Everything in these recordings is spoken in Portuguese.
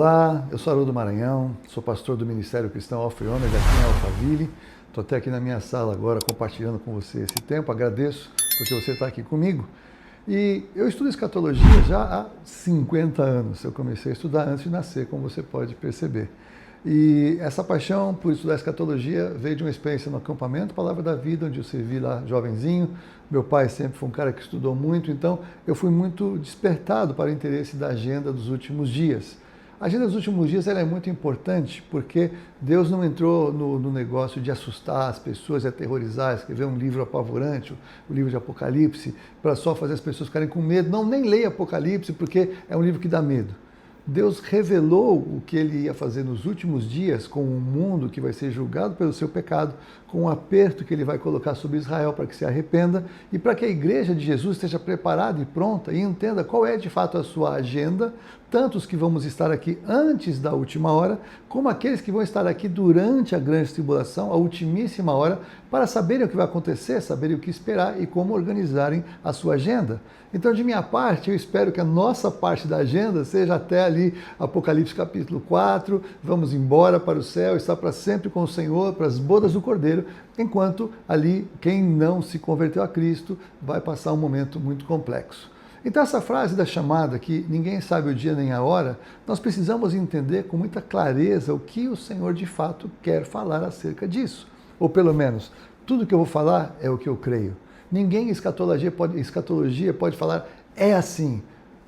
Olá, eu sou Haroldo Maranhão, sou pastor do Ministério Cristão Alfa e Ômega aqui em Alphaville. Estou até aqui na minha sala agora compartilhando com você esse tempo. Agradeço porque você está aqui comigo. E eu estudo escatologia já há 50 anos. Eu comecei a estudar antes de nascer, como você pode perceber. E essa paixão por estudar escatologia veio de uma experiência no acampamento Palavra da Vida, onde eu servi lá jovenzinho. Meu pai sempre foi um cara que estudou muito, então eu fui muito despertado para o interesse da agenda dos últimos dias. A agenda dos últimos dias ela é muito importante porque Deus não entrou no negócio de assustar as pessoas, de aterrorizar, escrever um livro apavorante, o livro de Apocalipse, para só fazer as pessoas ficarem com medo. Não, nem leia Apocalipse porque é um livro que dá medo. Deus revelou o que ele ia fazer nos últimos dias com um mundo que vai ser julgado pelo seu pecado, com um aperto que ele vai colocar sobre Israel para que se arrependa e para que a igreja de Jesus esteja preparada e pronta e entenda qual é de fato a sua agenda, tanto os que vamos estar aqui antes da última hora, como aqueles que vão estar aqui durante a grande tribulação, a ultimíssima hora, para saberem o que vai acontecer, saberem o que esperar e como organizarem a sua agenda. Então, de minha parte, eu espero que a nossa parte da agenda seja até ali Apocalipse capítulo 4, vamos embora para o céu, estar para sempre com o Senhor, para as bodas do Cordeiro, enquanto ali quem não se converteu a Cristo vai passar um momento muito complexo. Então essa frase da chamada, que ninguém sabe o dia nem a hora, nós precisamos entender com muita clareza o que o Senhor de fato quer falar acerca disso. Ou pelo menos, tudo que eu vou falar é o que eu creio. Ninguém em escatologia pode falar, é assim.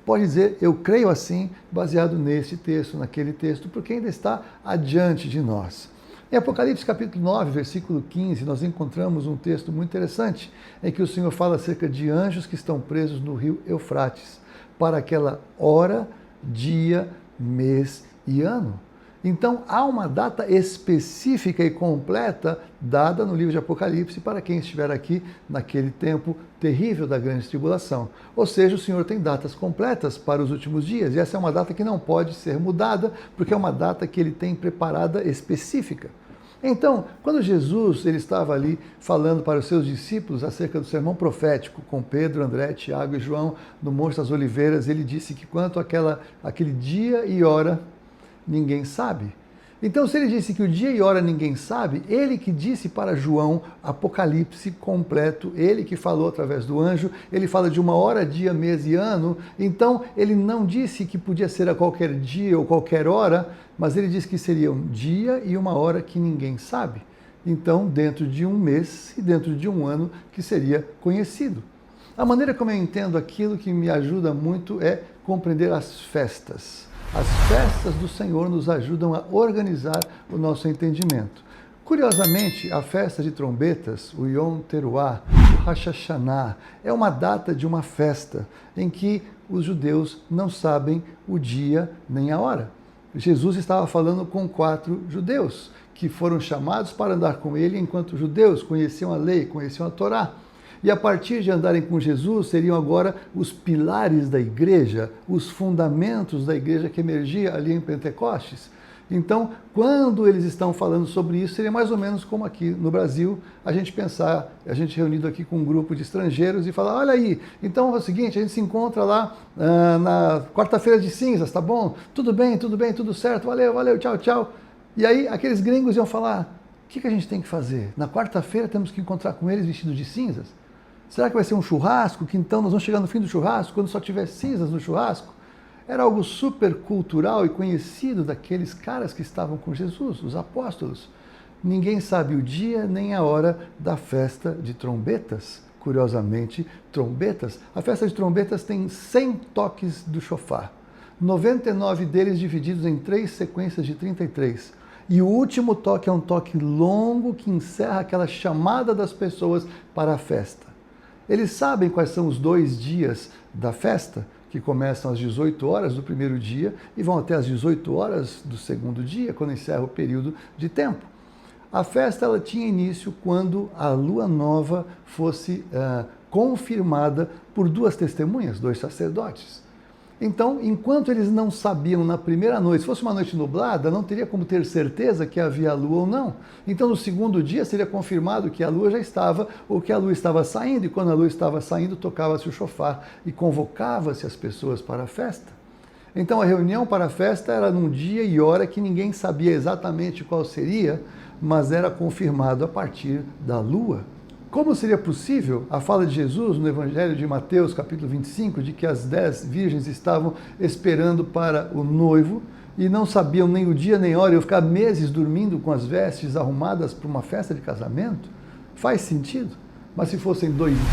Pode dizer, eu creio assim, baseado nesse texto, naquele texto, porque ainda está adiante de nós. Em Apocalipse capítulo 9, versículo 15, nós encontramos um texto muito interessante, em que o Senhor fala acerca de anjos que estão presos no rio Eufrates, para aquela hora, dia, mês e ano. Então, há uma data específica e completa dada no livro de Apocalipse para quem estiver aqui naquele tempo terrível da grande tribulação. Ou seja, o Senhor tem datas completas para os últimos dias, e essa é uma data que não pode ser mudada, porque é uma data que ele tem preparada específica. Então, quando Jesus ele estava ali falando para os seus discípulos acerca do sermão profético com Pedro, André, Tiago e João no Monte das Oliveiras, ele disse que quanto àquele dia e hora, ninguém sabe. Então, se ele disse que o dia e hora ninguém sabe, ele que disse para João Apocalipse completo, ele que falou através do anjo, ele fala de uma hora, dia, mês e ano, então ele não disse que podia ser a qualquer dia ou qualquer hora, mas ele disse que seria um dia e uma hora que ninguém sabe. Então, dentro de um mês e dentro de um ano que seria conhecido. A maneira como eu entendo aquilo que me ajuda muito é compreender as festas. As festas do Senhor nos ajudam a organizar o nosso entendimento. Curiosamente, a festa de trombetas, o Yom Teruah, o Rosh Hashanah, é uma data de uma festa em que os judeus não sabem o dia nem a hora. Jesus estava falando com 4 judeus que foram chamados para andar com ele enquanto judeus conheciam a lei, conheciam a Torá. E a partir de andarem com Jesus, seriam agora os pilares da igreja, os fundamentos da igreja que emergia ali em Pentecostes. Então, quando eles estão falando sobre isso, seria mais ou menos como aqui no Brasil, a gente pensar, a gente reunido aqui com um grupo de estrangeiros e falar, olha aí, então é o seguinte, a gente se encontra lá na quarta-feira de cinzas, tá bom? Tudo bem, tudo certo, valeu, tchau, tchau. E aí aqueles gringos iam falar, o que a gente tem que fazer? Na quarta-feira temos que encontrar com eles vestidos de cinzas? Será que vai ser um churrasco, que então nós vamos chegar no fim do churrasco, quando só tiver cinzas no churrasco? Era algo super cultural e conhecido daqueles caras que estavam com Jesus, os apóstolos. Ninguém sabe o dia nem a hora da festa de trombetas. Curiosamente, trombetas. A festa de trombetas tem 100 toques do shofar. 99 deles divididos em 3 sequências de 33. E o último toque é um toque longo que encerra aquela chamada das pessoas para a festa. Eles sabem quais são os 2 dias da festa, que começam às 18 horas do primeiro dia e vão até às 18 horas do segundo dia, quando encerra o período de tempo. A festa ela tinha início quando a lua nova fosse confirmada por 2 testemunhas, 2 sacerdotes. Então, enquanto eles não sabiam na primeira noite, se fosse uma noite nublada, não teria como ter certeza que havia lua ou não. Então, no segundo dia, seria confirmado que a lua já estava, ou que a lua estava saindo, e quando a lua estava saindo, tocava-se o shofar e convocava-se as pessoas para a festa. Então a reunião para a festa era num dia e hora que ninguém sabia exatamente qual seria, mas era confirmado a partir da lua. Como seria possível a fala de Jesus no Evangelho de Mateus, capítulo 25, de que as 10 virgens estavam esperando para o noivo e não sabiam nem o dia nem a hora, iam ficar meses dormindo com as vestes arrumadas para uma festa de casamento? Faz sentido? Mas se fossem 2 dias,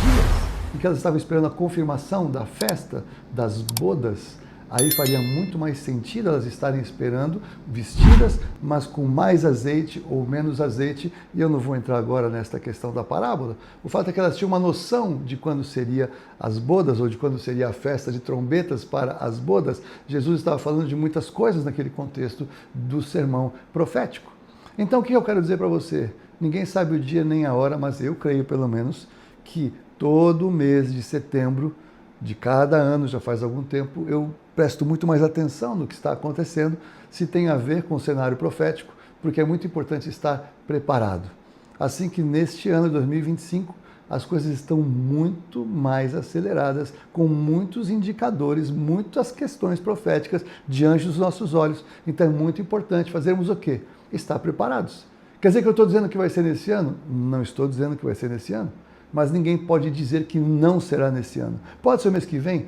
e que elas estavam esperando a confirmação da festa, das bodas, aí faria muito mais sentido elas estarem esperando, vestidas, mas com mais azeite ou menos azeite, e eu não vou entrar agora nesta questão da parábola. O fato é que elas tinham uma noção de quando seria as bodas, ou de quando seria a festa de trombetas para as bodas. Jesus estava falando de muitas coisas naquele contexto do sermão profético. Então o que eu quero dizer para você? Ninguém sabe o dia nem a hora, mas eu creio pelo menos que todo mês de setembro de cada ano, já faz algum tempo, eu presto muito mais atenção no que está acontecendo, se tem a ver com o cenário profético, porque é muito importante estar preparado. Assim que neste ano de 2025, as coisas estão muito mais aceleradas, com muitos indicadores, muitas questões proféticas diante dos nossos olhos. Então é muito importante fazermos o quê? Estar preparados. Quer dizer que eu estou dizendo que vai ser nesse ano? Não estou dizendo que vai ser nesse ano. Mas ninguém pode dizer que não será nesse ano. Pode ser o mês que vem?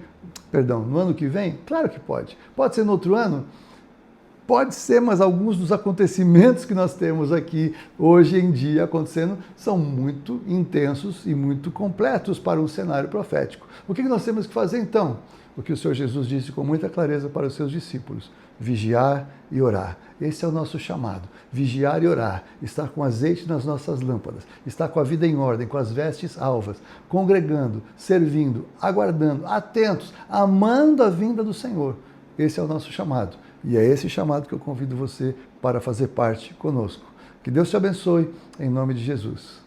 Perdão, no ano que vem? Claro que pode. Pode ser no outro ano? Pode ser, mas alguns dos acontecimentos que nós temos aqui hoje em dia acontecendo são muito intensos e muito completos para um cenário profético. O que nós temos que fazer então? O que o Senhor Jesus disse com muita clareza para os seus discípulos: vigiar e orar. Esse é o nosso chamado, vigiar e orar, estar com azeite nas nossas lâmpadas, estar com a vida em ordem, com as vestes alvas, congregando, servindo, aguardando, atentos, amando a vinda do Senhor. Esse é o nosso chamado, e é esse chamado que eu convido você para fazer parte conosco. Que Deus te abençoe, em nome de Jesus.